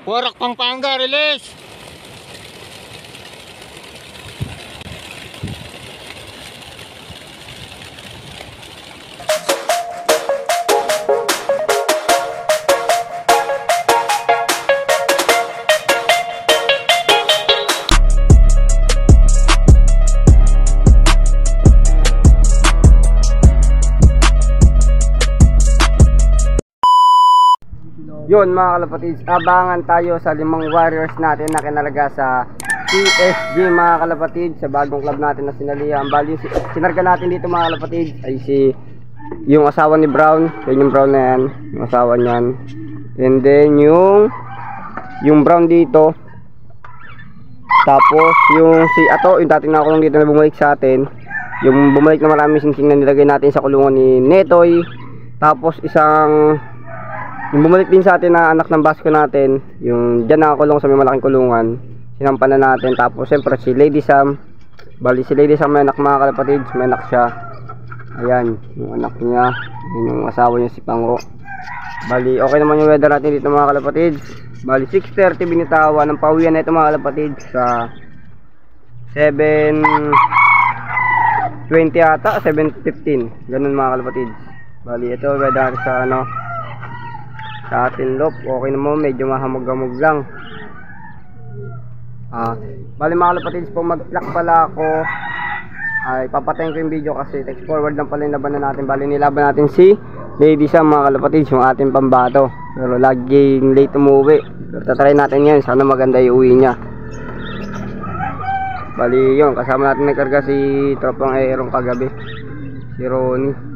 Warak Pampanga, release! Yun mga kalapatids, abangan tayo sa 5 warriors natin na kinalaga sa PSG mga kalapatids, sa bagong club natin na sinalihan. Bali, sinarga natin dito mga kalapatids ay yung asawa ni Brown. Yun yung Brown na yan, yung asawa niyan. And then yung Brown dito. Tapos yung Ato, yung dating nakulong dito na bumalik sa atin. Yung bumalik na marami singsing na nilagay natin sa kulungan ni Netoy. Tapos yung bumalik din sa atin na anak ng basko natin, yung dyan nakakulong sa may malaking kulungan, sinampan na natin. Tapos siyempre si Lady Sam. Bali si Lady Sam may anak mga kalapatids, may anak siya. Ayan, yung anak niya, yung asawa niya si Pango. Bali okay naman yung weather natin dito mga kalapatids. Bali 6:30 binitawan ng pauwian na ito mga kalapatids sa 7:20 ata, 7:15, ganun mga kalapatids. Bali ito weather sa sa atin lop, okay naman, medyo mahamog-hamog lang. Bali mga kalapatids, po mag-clock pala ako ay papatayin ko yung video kasi text forward lang pala yung labanan natin. Bali nilaban natin si Lady Sam mga kalapatids, yung ating pambato, pero laging late umuwi. Pero tatry natin yan, sana maganda yung uwi niya. Bali yun, kasama natin nagkarga si tropang aerong kagabi, si Ronnie.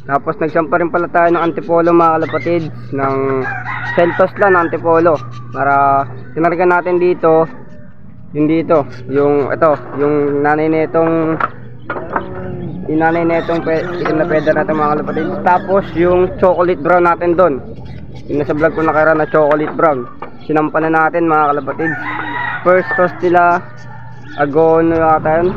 Tapos nagsampa rin pala tayo ng antipolo mga kalapatids, ng Seltos lang na antipolo, para tinargan natin dito. Yung dito, yung nanay netong na pwede natin mga kalapatids. Tapos yung chocolate brown natin doon, yung nasa vlog ko nakaraan na chocolate brown, sinampa na natin mga kalapatids. First toss nila Agono yata yun,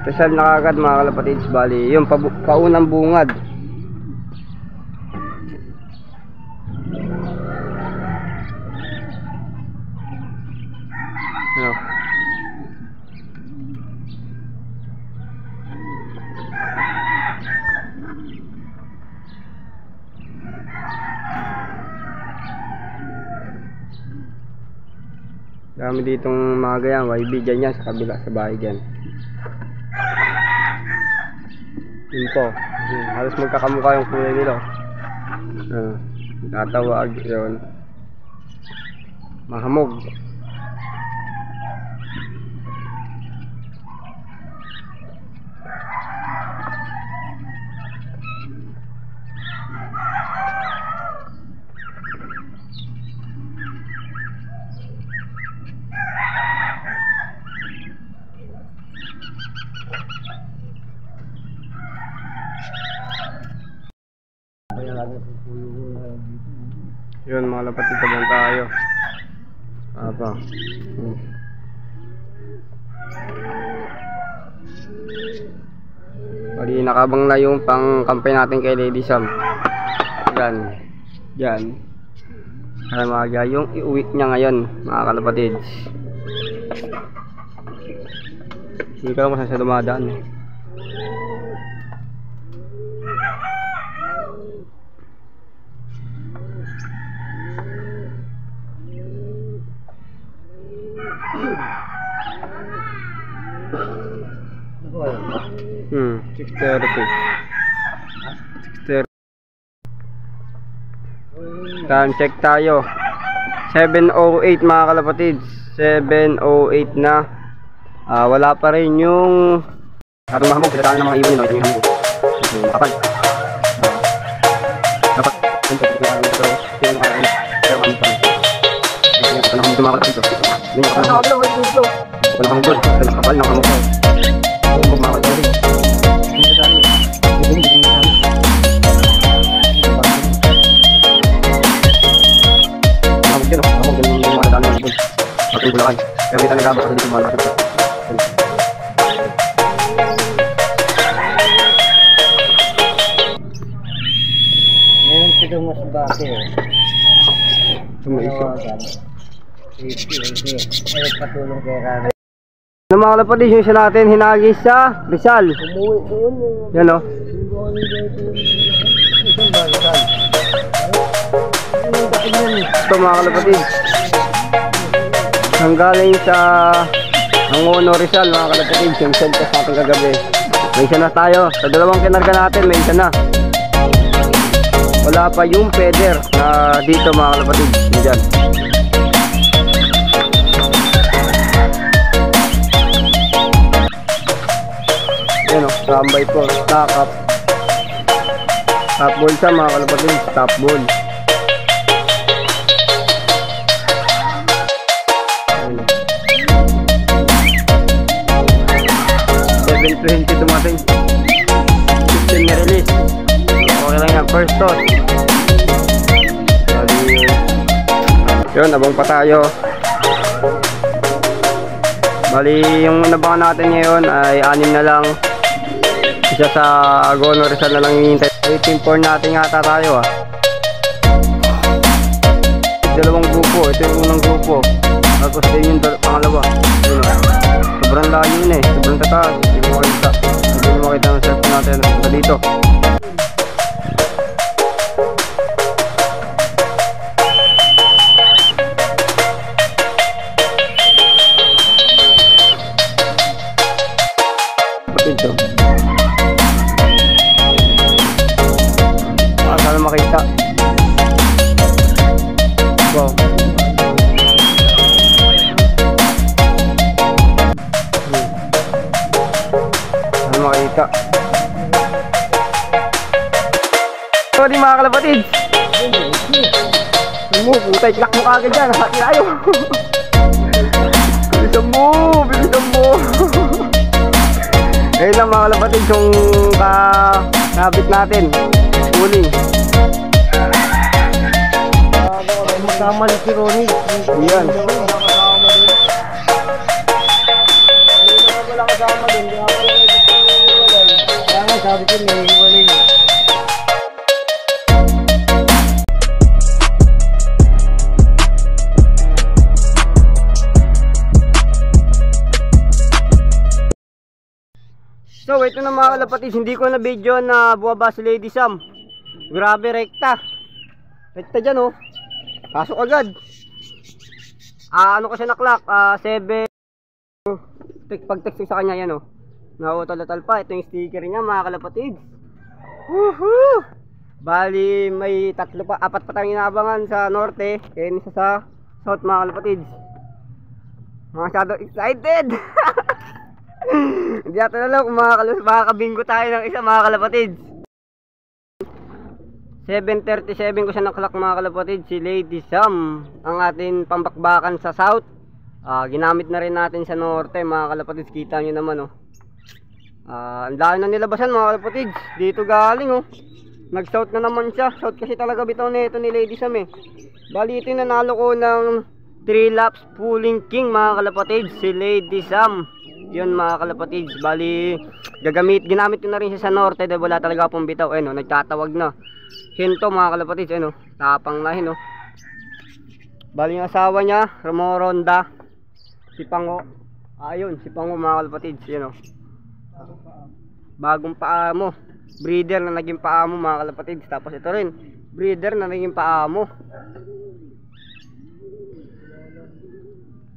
Rizal na kagad mga kalapatids. Bali yung paunang bungad. Dami ditong mga ganyan, YB dyan yan sa kabila sa bahay dyan. Yun po, halos magkakamukha yung kulay nila. Tatawag yun, mahamog. Yun mga lapatid, tabang tayo. Bali nakabang na yung pang kampay natin kay Lady Sam. Yan. Ay mga yung iuwi niya ngayon mga kalapatids. Hindi ka naman sa dumadaan. Hmm, 6:30. Time check tayo. 7:08 mga kalapatids. 7:08 na. Wala pa rin yung mahamog. Kailangan ng mga ibon yun. Yung kapal. Dapat. mas bate eh. Sumaisip. 80. Ay, patulong kay Rana. Ano mga kalapatid, yung isa natin hinagis sa Rizal. Umuwi doon eh. Yan o. Isang balikan. Ito mga kalapatid. Nanggaling sa Angono Rizal mga kalapatid. Yung send sa ating kagabi. May isa na tayo. Sa dalawang kinarga natin, may isa na. Wala pa yung feather na dito mga kalapatid. Yung dyan. Yan o, tambay po, stock up. Top ball siya mga kalapatid, top ball. Ayan o. 720 dumating. 15 na release. Okay lang yan, first toss. Yun, abang pa tayo. Bali, yung nabangan natin ngayon ay 6 na lang. Isa sa Angono Rizal na lang hinihintay. 18-4 natin yata tayo ah. Dalawang grupo, ito yung unang grupo. Tapos din yung pangalawa. Ayun, sobrang layo yun eh, sobrang tataas. Hindi mo makita. Hindi mo makita ng cellphone natin. Punta dito. Dito. Sana makita. Wow. Sana makita. So di mga kalapatid. Putay, klak mo kagad dyan. Hati tayo. Bilisan mo. Bilisan mo. Ayun lang mga kalapatid yung kabit natin. Uling. Magkama ni si Ronnie. Yan. Wala kasama din. Kaya nga sabi ko may hiwalay. So ito na mga kalapatid, hindi ko na video na buwaba si Lady Sam. Grabe, rekta. Rekta dyan oh. Pasok agad. Ano kasi naklak? 7. Pag-text sa kanya yan oh. Nautal-tal pa. Ito yung sticker niya mga kalapatid. Woohoo! Bali may 4 pa, 4 pa tayong inaabangan sa norte. Kaya isa sa south mga kalapatid. Masyado excited. Hindi natin alam kung makakabinggo tayo ng isa mga kalapatid. 7:37 ko siya naklak mga kalapatid. Si Lady Sam ang ating pambakbakan sa south. Ginamit na rin natin sa norte mga kalapatid. Kita nyo naman oh. Ang dami na nilabasan mga kalapatid. Dito galing oh. Nag south na naman siya. South kasi talaga bitaw nito ni Lady Sam eh. Bali ito yung nanalo ko ng 3 laps pulling king mga kalapatid. Si Lady Sam. Yun mga kalapatid, bali ginamit ko na rin siya sa norte dahil wala talaga pong bitaw. Ayun, nagtatawag na hinto mga kalapatid. Ayun, tapang na hin. Bali yung asawa niya, Romoronda, si Pango. Ayun, si Pango mga kalapatid. Ayun, bagong paa mo, breeder na naging paa mo mga kalapatid. Tapos ito rin, breeder na naging paa mo.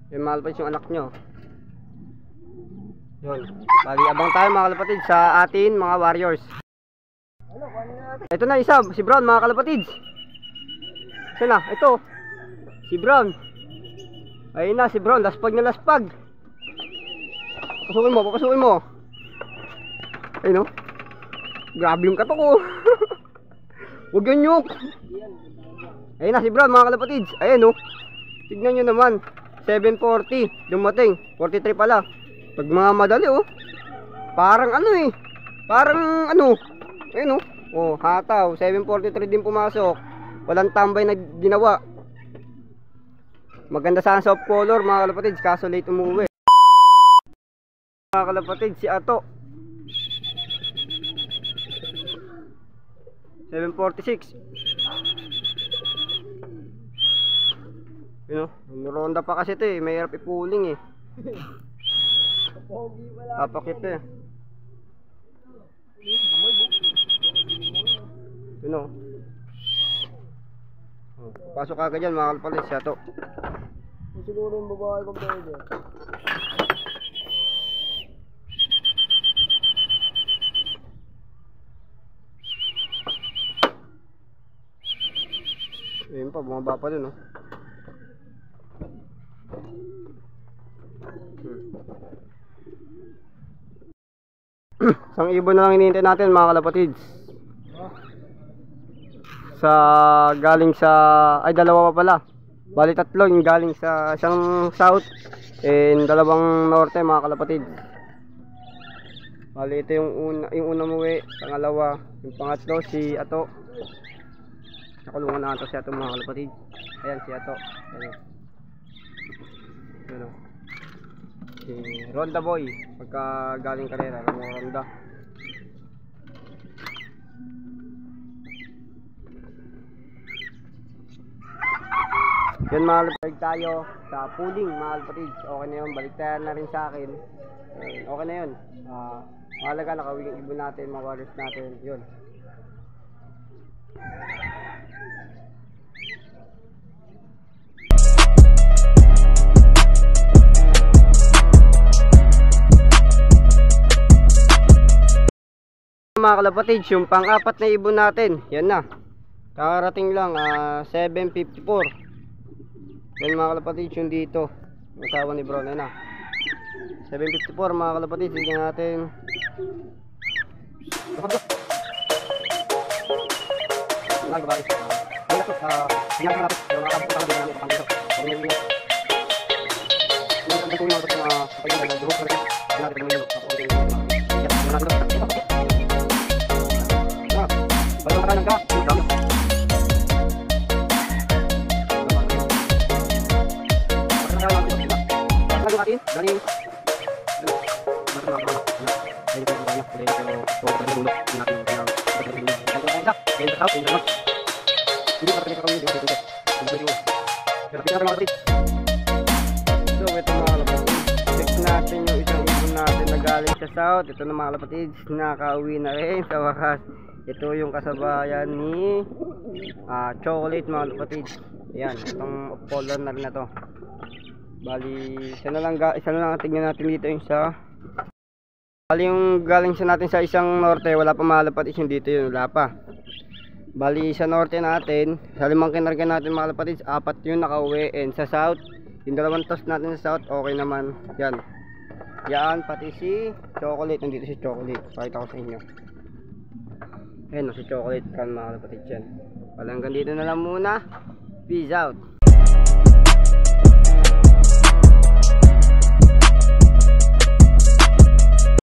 Yung mga kalapatid yung anak nyo. Yun. Bali, abang tayo mga kalapatid sa atin mga warriors. Ito na isa, si Brown mga kalapatid. Ito na, ito. Si Brown. Ayun na, si Brown, laspag na laspag. Pasukin mo, papasukin mo. Ayun o. Grabe yung kato ko. Huwag yun nyuk. Ayun na, si Brown mga kalapatid. Ayun o. Tignan nyo naman. 740, dumating. 43 pala. Pag mga madali oh. Parang ano eh. Parang ano. Ayun oh. Oh, hataw. 743 din pumasok. Walang tambay na ginawa. Maganda sana soft color mga kalapatid. Kaso late umuwi. Mga kalapatid, si Ato. 746. Ronda pa kasi ito eh, may hirap ipuling eh. Pogi wala. Papakit eh. Yun o. Pasok agad yan mga kalpalis, siya to. Siguro yung babae kong pwede. Ayun pa, bumaba pa dun oh. Isang ibon na lang hinihintay natin mga kalapatids. Sa galing sa ay dalawa pa pala. Bali tatlo yung galing sa isang south and dalawang norte mga kalapatids. Bali ito yung una muwi, pangalawa, yung pangatlo si Ato. Nakulungan na ito si Ato mga kalapatids. Ayan si Ato. Ayan. Ayan. Si Ronda Boy pagka galing karera, Ronda. Yan mga kalapatids tayo sa pooling mga kalapatids. Okay na yun, baliktayan na rin sa akin. Okay na yun. Mahalaga nakawin yung ibon natin, mga warriors natin. Yun. Mga kalapatids, yung pang-apat na ibon natin, yan na. Kakarating lang, 7:54. Yan mga kalapatids, yung dito. Yung asawa ni Bron, yan na. 7:54 mga kalapatids, tignan natin. So ito mga kalapatids, check natin yung isang ibon natin na galing sa south. Ito na mga kalapatids, nakauwi na rin sa wakas. Ito yung kasabayan ni Chocolate mga kalapatids. Ayan, itong color na rin na to. Bali, isa na lang tingnan natin dito yung sa bali yung galing sa natin sa isang norte, wala pa mga kalapatids yung dito yun, wala pa. Bali sa norte natin, sa limang kinarga natin mga kalapatids, 4 yung nakauwi. And sa south, yung dalawang toss natin sa south, okay naman. Yan. Yan, pati si Chocolate. Nandito si Chocolate. Pakita ko sa inyo. Ayan, si Chocolate kan mga kalapatids yan. Hanggang dito na lang muna. Peace out.